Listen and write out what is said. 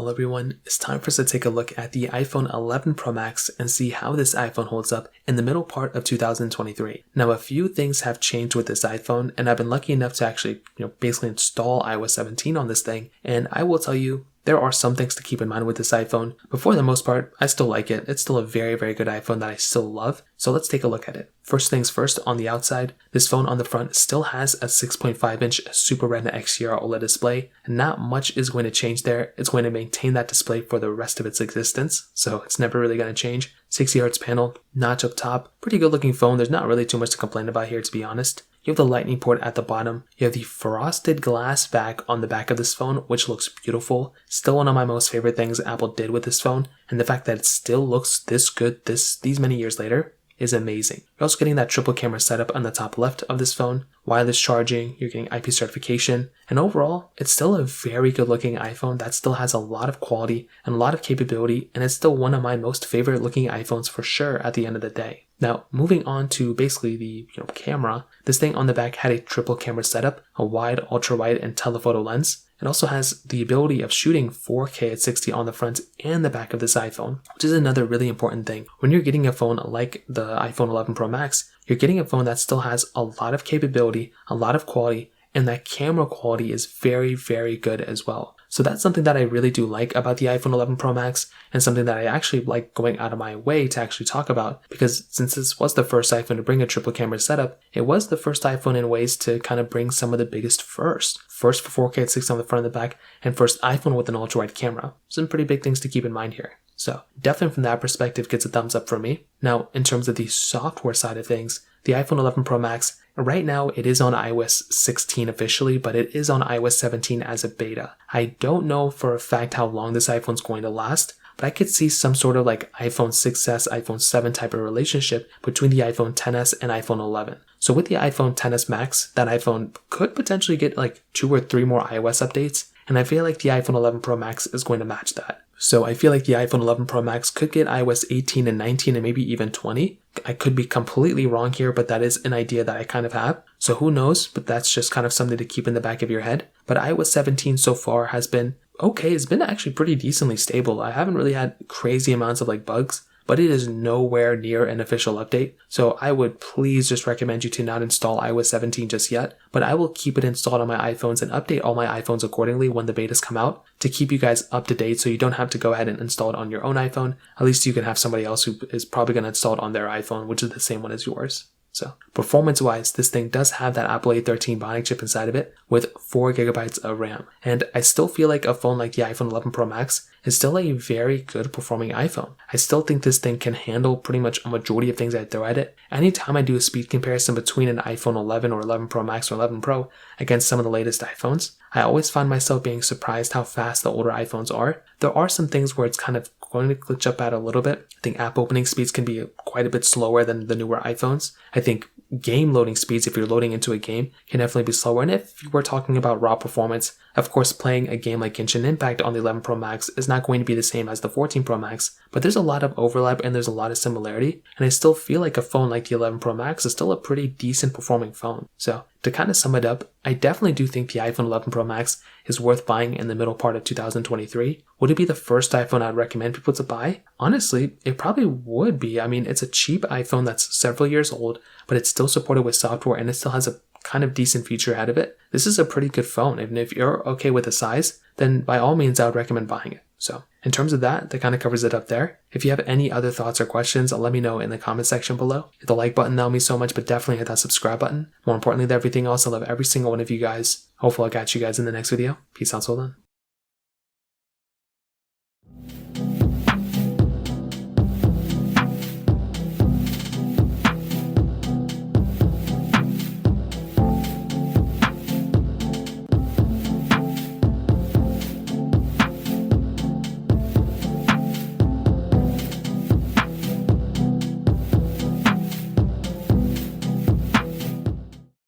Well everyone, it's time for us to take a look at the iPhone 11 Pro Max and see how this iPhone holds up in the middle part of 2023. Now a few things have changed with this iPhone, and I've been lucky enough to actually basically install iOS 17 on this thing, and I will tell you there are some things to keep in mind with this iPhone, but for the most part, I still like it. It's still a very, very good iPhone that I still love. So let's take a look at it. First things first, on the outside, this phone on the front still has a 6.5-inch Super Retina XDR OLED display, and not much is going to change there. It's going to maintain that display for the rest of its existence, so it's never really going to change. 60Hz panel, notch up top, pretty good looking phone. There's not really too much to complain about here, to be honest. You have the lightning port at the bottom. You have the frosted glass back on the back of this phone, which looks beautiful. Still one of my most favorite things Apple did with this phone, and the fact that it still looks this good these many years later is amazing. You're also getting that triple camera setup on the top left of this phone, wireless charging, you're getting IP certification, and overall, it's still a very good looking iPhone that still has a lot of quality and a lot of capability, and it's still one of my most favorite looking iPhones for sure at the end of the day. Now, moving on to basically the camera, this thing on the back had a triple camera setup, a wide, ultra wide, and telephoto lens. It also has the ability of shooting 4K at 60 on the front and the back of this iPhone, which is another really important thing. When you're getting a phone like the iPhone 11 Pro Max, you're getting a phone that still has a lot of capability, a lot of quality, and that camera quality is very, very good as well. So that's something that I really do like about the iPhone 11 Pro Max, and something that I actually like going out of my way to actually talk about, because since this was the first iPhone to bring a triple camera setup, it was the first iPhone in ways to kind of bring some of the biggest first for 4K at 60 on the front and the back, and first iPhone with an ultra wide camera. Some pretty big things to keep in mind here. So definitely from that perspective gets a thumbs up from me. Now in terms of the software side of things, the iPhone 11 Pro Max, right now it is on iOS 16 officially, but it is on iOS 17 as a beta. I don't know for a fact how long this iPhone's going to last, but I could see some sort of like iPhone 6s, iPhone 7 type of relationship between the iPhone XS and iPhone 11. So with the iPhone XS Max, that iPhone could potentially get like 2 or 3 more iOS updates, and I feel like the iPhone 11 Pro Max is going to match that. So I feel like the iPhone 11 Pro Max could get iOS 18 and 19 and maybe even 20. I could be completely wrong here, but that is an idea that I kind of have. So who knows, but that's just kind of something to keep in the back of your head. But iOS 17 so far has been okay. It's been actually pretty decently stable. I haven't really had crazy amounts of like bugs, but it is nowhere near an official update. So I would please just recommend you to not install iOS 17 just yet, but I will keep it installed on my iPhones and update all my iPhones accordingly when the betas come out to keep you guys up to date, so you don't have to go ahead and install it on your own iPhone. At least you can have somebody else who is probably going to install it on their iPhone, which is the same one as yours. So performance-wise, this thing does have that Apple A13 Bionic chip inside of it with 4GB of RAM. And I still feel like a phone like the iPhone 11 Pro Max is still a very good performing iPhone. I still think this thing can handle pretty much a majority of things I throw at it. Anytime I do a speed comparison between an iPhone 11 or 11 Pro Max or 11 Pro against some of the latest iPhones, I always find myself being surprised how fast the older iPhones are. There are some things where it's kind of going to glitch up at a little bit. I think app opening speeds can be quite a bit slower than the newer iPhones. I think game loading speeds, if you're loading into a game, can definitely be slower. And if you were talking about raw performance, of course, playing a game like Genshin Impact on the 11 Pro Max is not going to be the same as the 14 Pro Max, but there's a lot of overlap and there's a lot of similarity. And I still feel like a phone like the 11 Pro Max is still a pretty decent performing phone. So to kind of sum it up, I definitely do think the iPhone 11 Pro Max is worth buying in the middle part of 2023. Would it be the first iPhone I'd recommend people to buy? Honestly, it probably would be. I mean, it's a cheap iPhone that's several years old, but it's still supported with software and it still has a kind of decent feature ahead of it. This is a pretty good phone. Even if you're okay with the size, then by all means, I would recommend buying it. So in terms of that kind of covers it up there. If you have any other thoughts or questions, let me know in the comment section below. Hit the like button, that'll mean so much, but definitely hit that subscribe button. More importantly than everything else, I love every single one of you guys. Hopefully I'll catch you guys in the next video. Peace out, so then.